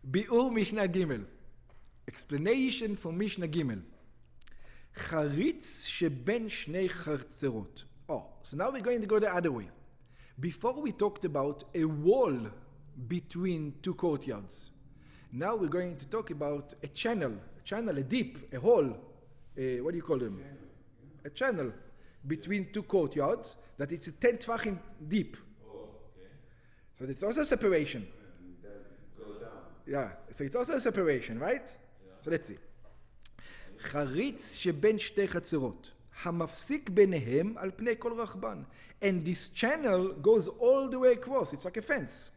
ביאור משנה ג' explanation for משנה ג' חריץ שבין שני חצרות. So now we're going to go the other way. Before we talked about a wall between two courtyards. Now we're going to talk about a channel, a deep, a hole, what do you call them? A channel between two courtyards that it's 10 tvachim deep. So it's also a separation. Yeah, so it's also a separation, right? So let's see. חריץ שבין שתי חצרות, המפסיק ביניהם על פני כל רחבן. And this channel goes all the way across. It's like a fence.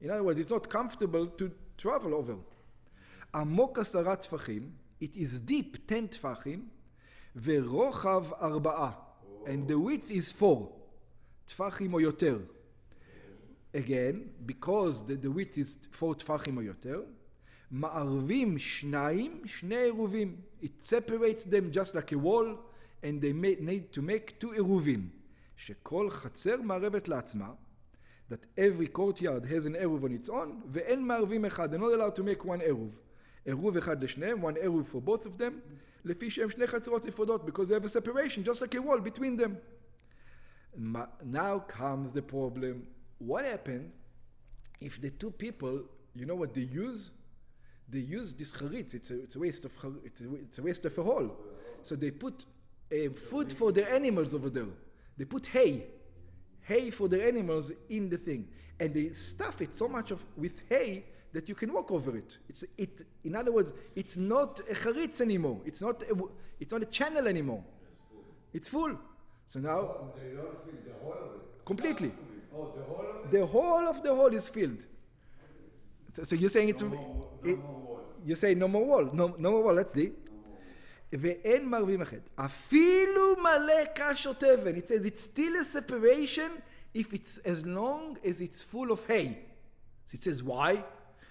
In other words, it's not comfortable to travel over. עמוק 10 טפחים, it is deep 10 טפחים, ורוחב 4. And the width is 4. טפחים או יותר. Again, because the width is 4 טפחים או יותר, מערבים שני עירובים. It separates them just like a wall, and they need to make 2 עירובים. שכל חצר מערבת לעצמה, that every courtyard has an עירוב on its own, ואין מערבים אחד. They're not allowed to make one עירוב. עירוב אחד לשניהם, one עירוב for both of them, לפי שהם שני חצרות נפרדות, because they have a separation, just like a wall between them. Now comes the problem. What happened if the two people, you know what they use? They use this charitz. It's a waste of a hole. So they put food for their animals over there. They put hay for their animals in the thing, and they stuff it so much with hay that you can walk over it. In other words, it's not a charitz anymore. It's not a channel anymore. It's full. So now they don't fill the whole of it. Completely. Oh, the whole of it? The whole of the hole is filled. So you're saying you say no more wall. No more wall. Let's see. ואין מערבים אחד. אפילו מלא קש או תבן. It says it's still a separation if it's as long as it's full of hay. So it says why?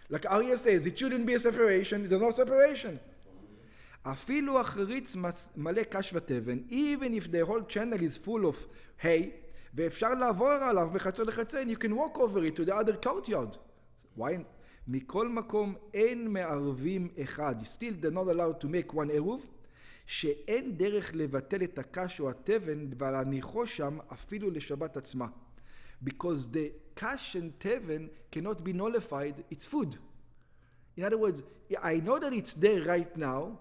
Like Arya says, it shouldn't be a separation. There's no separation. אפילו החריץ מלא קש ותבן, even if the whole channel is full of hay, ואפשר לעבור עליו מחצר לחצר, and you can walk over it to the other courtyard. Why? מכל מקום אין מערבים אחד. Still they're not allowed to make one עירוב, שאין דרך לבטל את הקש או התבן ולהניחו שם אפילו לשבת עצמה. Because the kash and teven cannot be nullified, it's food. In other words, I know that it's there right now,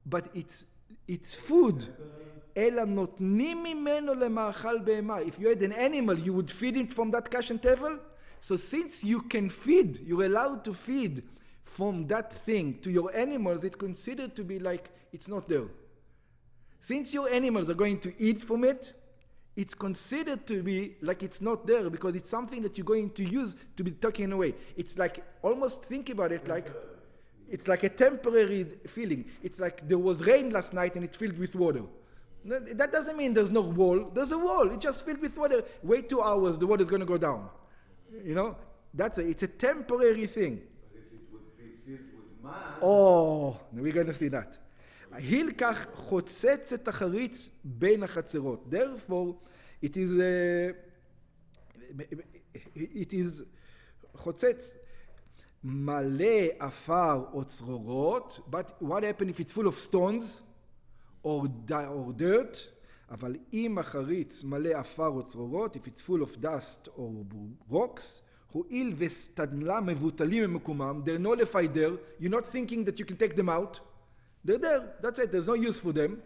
but it's food. אלא נותנים ממנו למאכל בהמה. If you had an animal, you would feed it from that kash and tevel. So since you can feed, you're allowed to feed from that thing to your animals, it's considered to be like it's not there. Since your animals are going to eat from it, it's considered to be like it's not there because it's something that you're going to use to be taken away. It's like, almost think about it like, it's like a temporary feeling. It's like there was rain last night and it's filled with water. That doesn't mean there's no wall. There's a wall. It's just filled with water. Wait 2 hours, the water is going to go down. You know, it's a temporary thing. But if it would be filled with mud... Oh, we're going to see that. הילקח חוצץ את החריץ בין החצרות. Therefore, it is חוצץ מלא עפר או צרורות, but what happens if it's full of stones or dirt? אבל אם החריץ מלא עפר או צרורות, if it's full of dust or rocks, הואיל וסתדלה מבוטלים ממקומם, they're nullified there, you're not thinking that you can take them out, they're there, that's it, there's no use for them.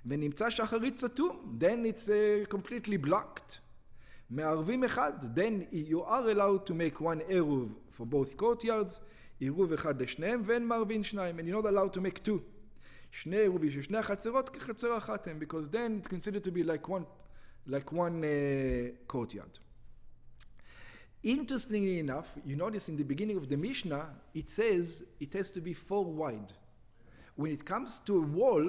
ונמצא שהחריץ סתום, then it's completely blocked. מערבים אחד, then you are allowed to make one עירוב for both courtyards, עירוב אחד לשניהם, ואין מערבין שניים, and you're not allowed to make 2. שני עירובים של שני החצרות כחצר אחת הם, because then it's considered to be like one courtyard. Interestingly enough, you notice in the beginning of the Mishnah, it says it has to be 4 wide. When it comes to a wall,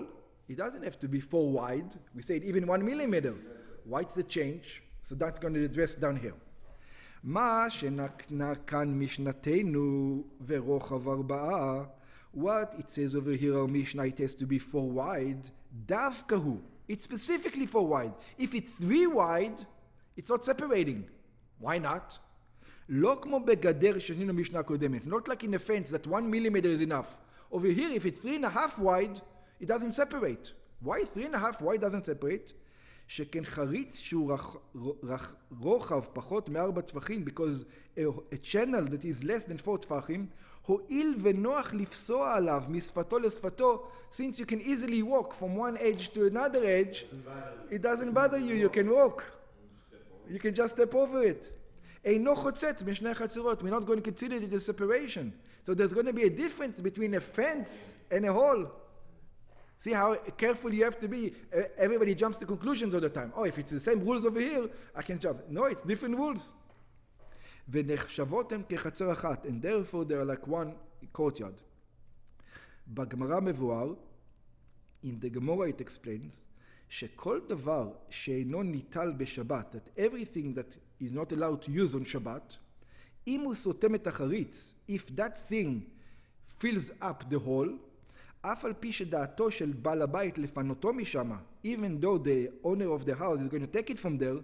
it doesn't have to be 4 wide. We say it even 1 millimeter. What's the change? So that's going to address down here. מה שנקנה כאן משנתנו ורוחב 4, what it says over here, our Mishnah, it has to be 4 wide, דווקא הוא. It's specifically 4 wide. If it's 3 wide, it's not separating. Why not? לא כמו בגדר שעשינו במשנה הקודמת. Not like in a fence that 1 millimeter is enough. Over here, if it's 3.5 wide, it doesn't separate. Why 3.5 wide doesn't separate? שכן חריץ שהוא רוחב פחות מ4 טפחים, because a channel that is less than 4 טפחים, הואיל ונוח לפסוע עליו משפתו לשפתו, since you can easily walk from one edge to another edge, it doesn't bother you, you can walk. You can just step over it. אינו חוצץ משני חצרות. We're not going to consider it as separation. So there's going to be a difference between a fence and a hole. See how careful you have to be. Everybody jumps to conclusions all the time. Oh, if it's the same rules over here, I can jump. No, it's different rules. ונחשבות הן כחצר אחת, and therefore they are like one courtyard. בגמרא מבואר, in the Gemara it explains, שכל דבר שאינו ניטל בשבת, that everything that is not allowed to use on Shabbat, אם הוא סותם את החריץ, if that thing fills up the hole, אף על פי שדעתו של בעל הבית לפנותו משמה, even though the owner of the house is going to take it from there,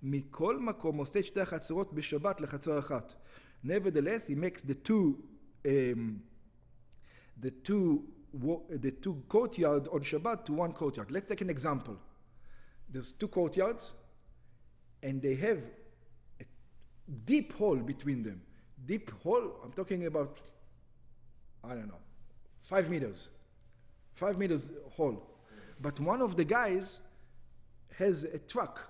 מכל מקום עושה את שתי החצרות בשבת לחצר אחת. Nevertheless, he makes the two courtyards on Shabbat to one courtyard. Let's take an example. There's 2 courtyards, and they have a deep hole between them. Deep hole, I'm talking about, I don't know, 5 meters. 5 meters hole. But one of the guys has a truck,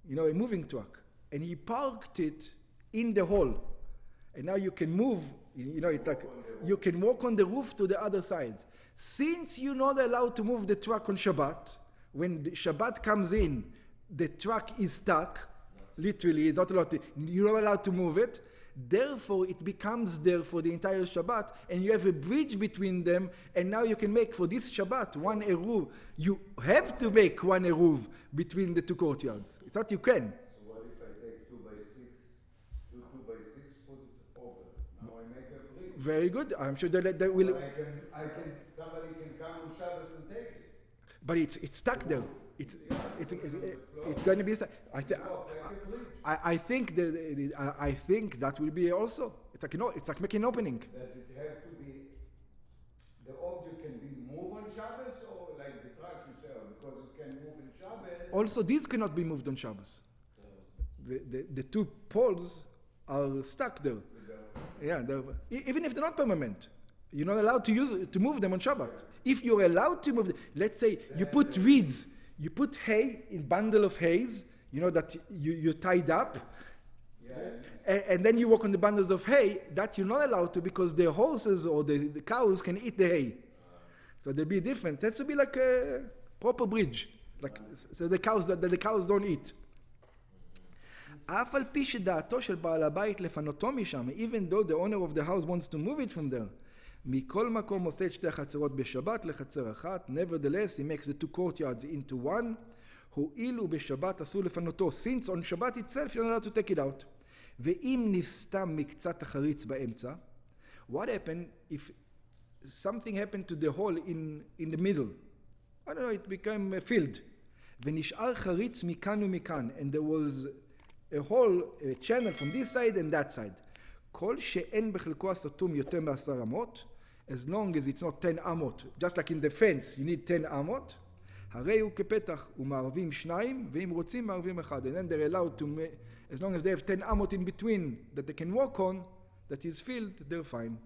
a moving truck, and he parked it in the hole. And now you can move, it's like you can walk on the roof to the other side. Since you're not allowed to move the truck on Shabbat, when the Shabbat comes in, the truck is stuck, literally, you're not allowed to move it. Therefore, it becomes there for the entire Shabbat, and you have a bridge between them, and now you can make for this Shabbat 1 eruv. You have to make 1 eruv between the 2 courtyards. It's not you can. So what if I take 2 by 6, 2 by 6, put it over? Now I make a bridge. Very good. I'm sure that will. Somebody can come on Shabbos and take it. But it's stuck there. It's going to be. I think that will be also. It's like making an opening. Does it have to be? The object can be moved on Shabbos, or like the truck you say, because it can move in Shabbos. Also, these cannot be moved on Shabbos. The 2 poles are stuck there. Yeah, even if they're not permanent. You're not allowed to move them on Shabbat. If you're allowed to move them, let's say you put reeds, you put hay in bundle of hays, that you tied up, and then you walk on the bundles of hay, that you're not allowed to because the horses or the cows can eat the hay. So there'll be different. That should be like a proper bridge, so the cows don't eat. אף על פי שדעתו של בעל הבית לפנותו משם, even though the owner of the house wants to move it from there, מכל מקום עושה את שתי החצרות בשבת לחצר אחת, nevertheless he makes the 2 courtyards into 1, הואיל ובשבת אסור לפנותו, since on Shabbat itself you're not allowed to take it out. ואם נסתם מקצת החריץ באמצע, what happened if something happened to the hole in the middle? I don't know, it became a field. ונשאר חריץ מכאן ומכאן, and there was a hole, a channel from this side and that side. כל שאין בחלקו הסתום יותר מ10 אמות, as long as it's not 10 אמות, just like in the fence, you need 10 אמות, הרי הוא כפתח, ומערבים 2, ואם רוצים מערבים 1. And then they're allowed to, as long as they have 10 אמות in between that they can walk on, that is filled, they're fine.